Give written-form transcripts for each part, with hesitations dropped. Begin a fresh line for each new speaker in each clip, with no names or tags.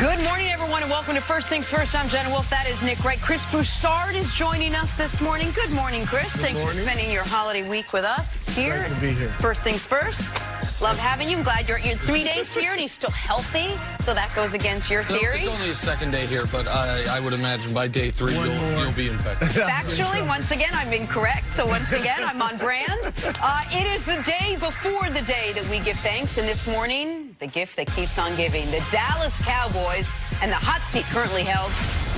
Good morning, everyone, and welcome to First Things First. I'm Jenna Wolf. That is Nick Wright. Chris Broussard is joining us this morning. Good morning, Chris. Thanks for spending your holiday week with us here.
Great to be here.
First Things First. Love having you. I'm glad you're 3 days here, and he's still healthy, so that goes against your theory.
It's only his second day here, but I would imagine by day 3 you'll be infected.
Factually, once again, I'm incorrect, so once again, I'm on brand. It is the day before the day that we give thanks, and this morning, the gift that keeps on giving. The Dallas Cowboys and the hot seat currently held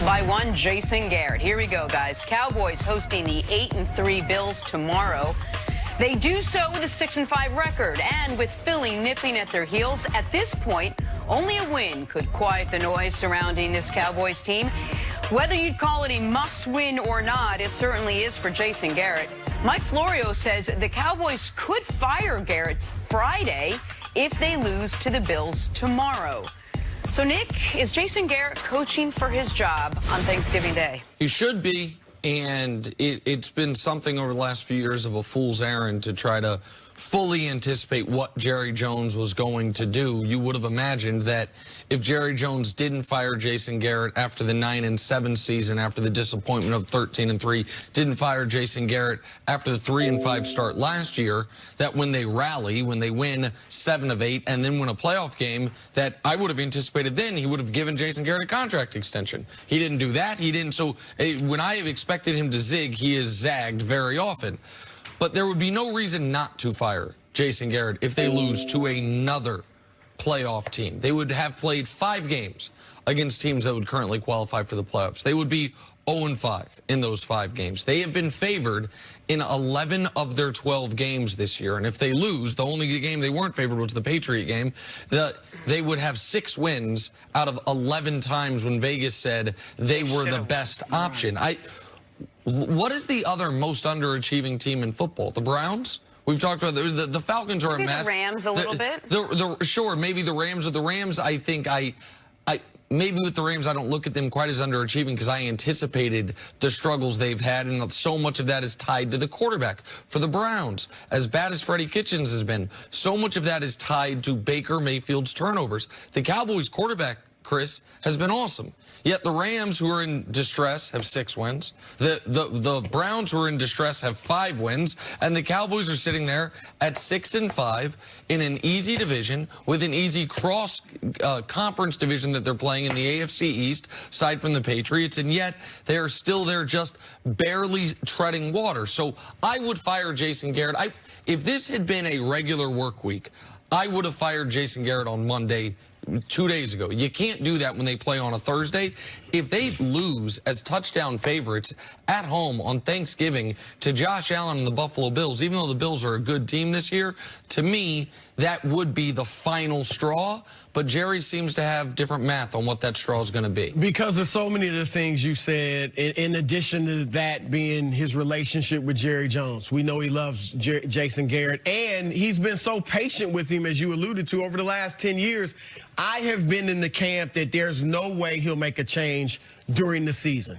by one Jason Garrett. Here we go, guys. Cowboys hosting the 8-3 Bills tomorrow. They do so with a 6-5 record, and with Philly nipping at their heels. At this point, only a win could quiet the noise surrounding this Cowboys team. Whether you'd call it a must-win or not, it certainly is for Jason Garrett. Mike Florio says the Cowboys could fire Garrett Friday if they lose to the Bills tomorrow. So, Nick, is Jason Garrett coaching for his job on Thanksgiving Day?
He should be. And it's been something over the last few years of a fool's errand to try to fully anticipate what Jerry Jones was going to do. You would have imagined that if Jerry Jones didn't fire Jason Garrett after the 9-7 season, after the disappointment of 13-3, didn't fire Jason Garrett after the 3-5 start last year, that when they rally, when they win 7 of 8 and then win a playoff game, that I would have anticipated then he would have given Jason Garrett a contract extension. He didn't do that. He didn't. So when I have expected him to zig, he has zagged very often. But there would be no reason not to fire Jason Garrett if they lose to another playoff team. They would have played 5 games against teams that would currently qualify for the playoffs. They would be 0-5 in those 5 games. They have been favored in 11 of their 12 games this year. And if they lose, the only game they weren't favored was the Patriot game. They would have 6 wins out of 11 times when Vegas said they were the best option. What is the other most underachieving team in football? The Browns? We've talked about the Falcons are a mess.
The Rams a little bit.
Sure, maybe the Rams. With the Rams, I think maybe with the Rams, I don't look at them quite as underachieving because I anticipated the struggles they've had, and so much of that is tied to the quarterback. For the Browns, as bad as Freddie Kitchens has been, so much of that is tied to Baker Mayfield's turnovers. The Cowboys quarterback, Chris, has been awesome. Yet the Rams, who are in distress, have 6 wins. The Browns, who are in distress, have 5 wins. And the Cowboys are sitting there at 6-5 in an easy division with an easy cross-conference division that they're playing in the AFC East, aside from the Patriots. And yet they are still there just barely treading water. So I would fire Jason Garrett. If this had been a regular work week, I would have fired Jason Garrett on Monday 2 days ago. You can't do that when they play on a Thursday. If they lose as touchdown favorites at home on Thanksgiving to Josh Allen and the Buffalo Bills, even though the Bills are a good team this year, to me, that would be the final straw. But Jerry seems to have different math on what that straw is going to be.
Because of so many of the things you said, in addition to that being his relationship with Jerry Jones. We know he loves Jason Garrett, and he's been so patient with him, as you alluded to, over the last 10 years. I have been in the camp that there's no way he'll make a change during the season.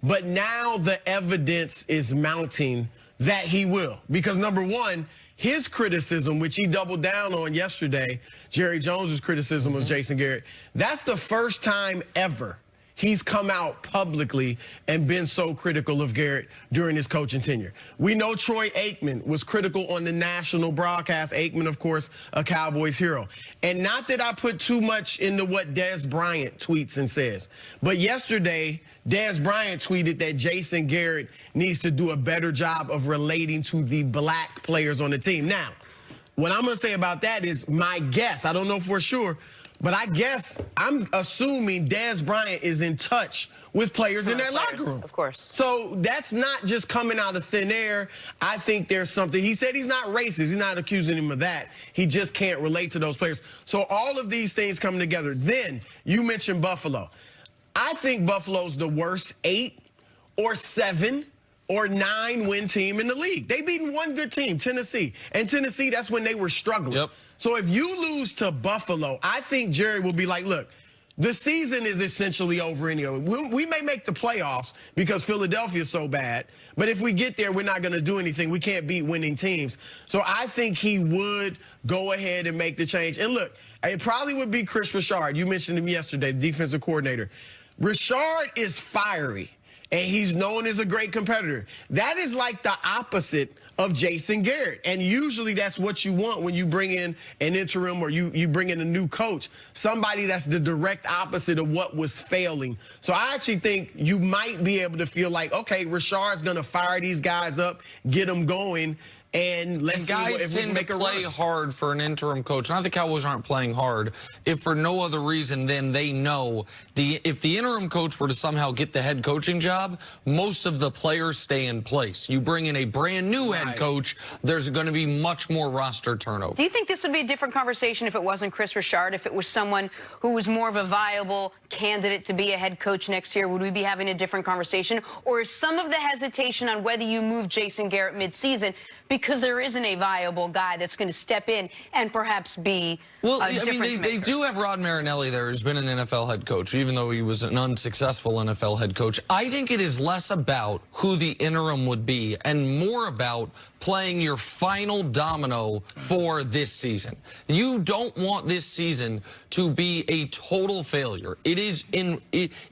But now the evidence is mounting that he will. Because, number one, his criticism, which he doubled down on yesterday, Jerry Jones's criticism of Jason Garrett, that's the first time ever he's come out publicly and been so critical of Garrett during his coaching tenure. We know Troy Aikman was critical on the national broadcast. Aikman, of course, a Cowboys hero. And not that I put too much into what Dez Bryant tweets and says, but yesterday, Dez Bryant tweeted that Jason Garrett needs to do a better job of relating to the black players on the team. Now, what I'm going to say about that is my guess. I don't know for sure, but I guess I'm assuming Dez Bryant is in touch with players in that locker room.
Of course.
So that's not just coming out of thin air. I think there's something. He said he's not racist. He's not accusing him of that. He just can't relate to those players. So all of these things come together. Then you mentioned Buffalo. I think Buffalo's the worst 8 or 7 or 9 win team in the league. They beaten one good team, Tennessee. And Tennessee, that's when they were struggling.
Yep.
So if you lose to Buffalo, I think Jerry will be like, look, the season is essentially over anyway. We may make the playoffs because Philadelphia is so bad, but if we get there, we're not going to do anything. We can't beat winning teams. So I think he would go ahead and make the change. And look, it probably would be Chris Richard. You mentioned him yesterday, the defensive coordinator. Richard is fiery, and he's known as a great competitor. That is like the opposite of Jason Garrett. And usually that's what you want when you bring in an interim or you bring in a new coach, somebody that's the direct opposite of what was failing. So I actually think you might be able to feel like, okay, Richard's going to fire these guys up, get them going, and let's see if we can make a run.
Guys tend to play hard for an interim coach. Not the Cowboys aren't playing hard, if for no other reason than they know if the interim coach were to somehow get the head coaching job, most of the players stay in place. You bring in a brand new head coach, there's going to be much more roster turnover.
Do you think this would be a different conversation if it wasn't Chris Richard, if it was someone who was more of a viable candidate to be a head coach next year? Would we be having a different conversation? Or is some of the hesitation on whether you move Jason Garrett midseason because there isn't a viable guy that's going to step in and perhaps be
they do have Rod Marinelli there, who's been an NFL head coach, even though he was an unsuccessful NFL head coach. I think it is less about who the interim would be and more about playing your final domino for this season. You don't want this season to be a total failure. It is even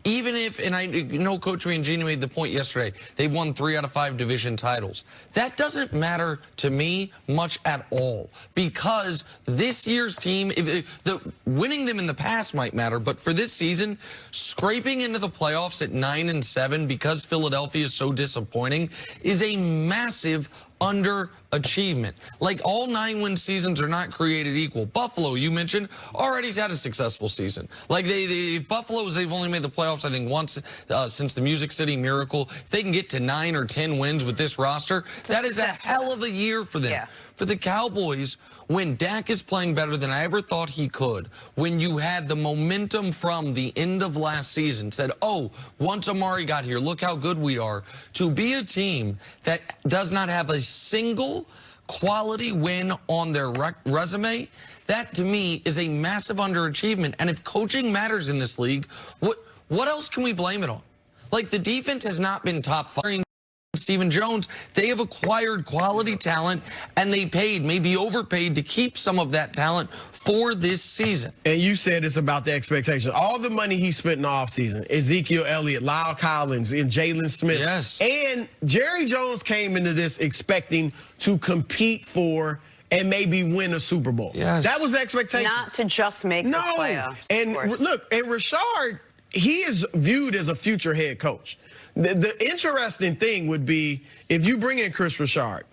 if, and I know Coach Mangini made the point yesterday, they won 3 out of 5 division titles. That doesn't matter to me much at all, because this year's team, winning them in the past might matter, but for this season, scraping into the playoffs at 9-7 because Philadelphia is so disappointing is a massive underachievement. Like, all 9-win seasons are not created equal. Buffalo, you mentioned, already's had a successful season. Like, they've only made the playoffs, I think, once since the Music City Miracle. If they can get to 9 or 10 wins with this roster, that is a hell of a year for them. Yeah. For the Cowboys, when Dak is playing better than I ever thought he could, when you had the momentum from the end of last season, said, oh, once Amari got here, look how good we are, to be a team that does not have a single quality win on their resume, that to me is a massive underachievement. And if coaching matters in this league, what else can we blame it on? Like, the defense has not been top 5. Stephen Jones, they have acquired quality talent, and they paid, maybe overpaid, to keep some of that talent for this season.
And you said it's about the expectation. All the money he spent in the offseason, Ezekiel Elliott, Lyle Collins, and Jalen Smith.
Yes.
And Jerry Jones came into this expecting to compete for and maybe win a Super Bowl.
Yes.
That was the expectation.
Not to just make the playoffs.
And look, and Richard, he is viewed as a future head coach. The interesting thing would be if you bring in Chris Richard.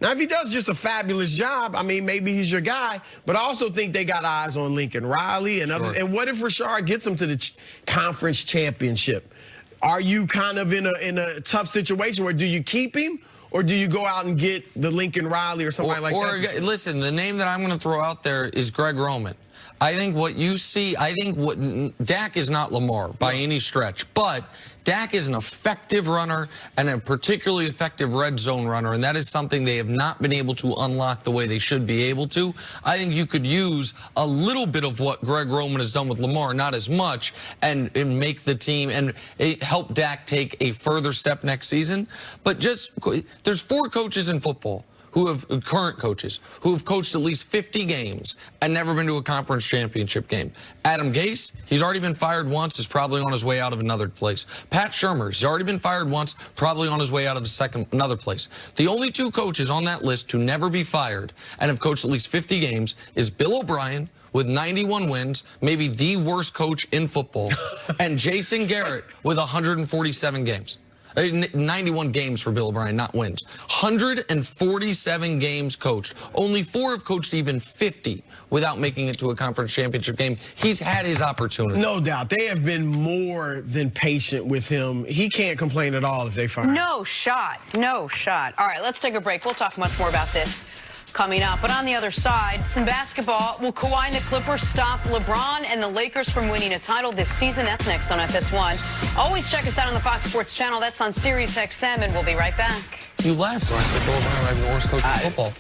Now, if he does just a fabulous job, I mean, maybe he's your guy. But I also think they got eyes on Lincoln Riley and others. And what if Richard gets them to the conference championship? Are you kind of in a tough situation where do you keep him? Or do you go out and get the Lincoln Riley or somebody like that?
Listen, the name that I'm going to throw out there is Greg Roman. I think what you see, Dak is not Lamar by any stretch, but Dak is an effective runner and a particularly effective red zone runner, and that is something they have not been able to unlock the way they should be able to. I think you could use a little bit of what Greg Roman has done with Lamar, not as much, and make the team and help Dak take a further step next season. But there's 4 coaches in football current coaches who have coached at least 50 games and never been to a conference championship game. Adam Gase, he's already been fired once, is probably on his way out of another place. Pat Shurmur, he's already been fired once, probably on his way out of another place. The only 2 coaches on that list to never be fired and have coached at least 50 games is Bill O'Brien, with 91 wins, maybe the worst coach in football, and Jason Garrett with 147 games. 91 games for Bill O'Brien, not wins. 147 games coached. Only 4 have coached even 50 without making it to a conference championship game. He's had his opportunity.
No doubt. They have been more than patient with him. He can't complain at all if they fire him.
No shot. No shot. All right, let's take a break. We'll talk much more about this coming up. But on the other side, some basketball. Will Kawhi and the Clippers stop LeBron and the Lakers from winning a title this season? That's next on FS1. Always check us out on the Fox Sports channel. That's on Sirius XM, and we'll be right back.
You laughed when I said Bill O'Brien might be the worst coach in football.